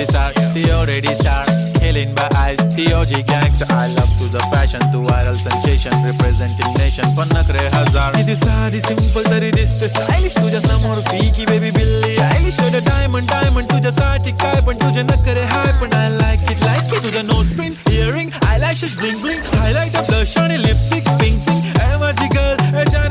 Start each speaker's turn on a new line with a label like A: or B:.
A: movie star, the already star. Killing by eyes, the OG gangster. I love to the passion, to viral sensation, representing nation. पन्नकरे हजार. किती साधी simple तरी दिसते stylish. तुझ्या समोर फीकी baby Billie Eilish. तुझं diamond तुझ्यासाठी काय पण तुझे नखरे हाय पण I like it. तुझं nose pin, earring, eyelashes bling bling, highlighter, blush आणि lipstick, pink.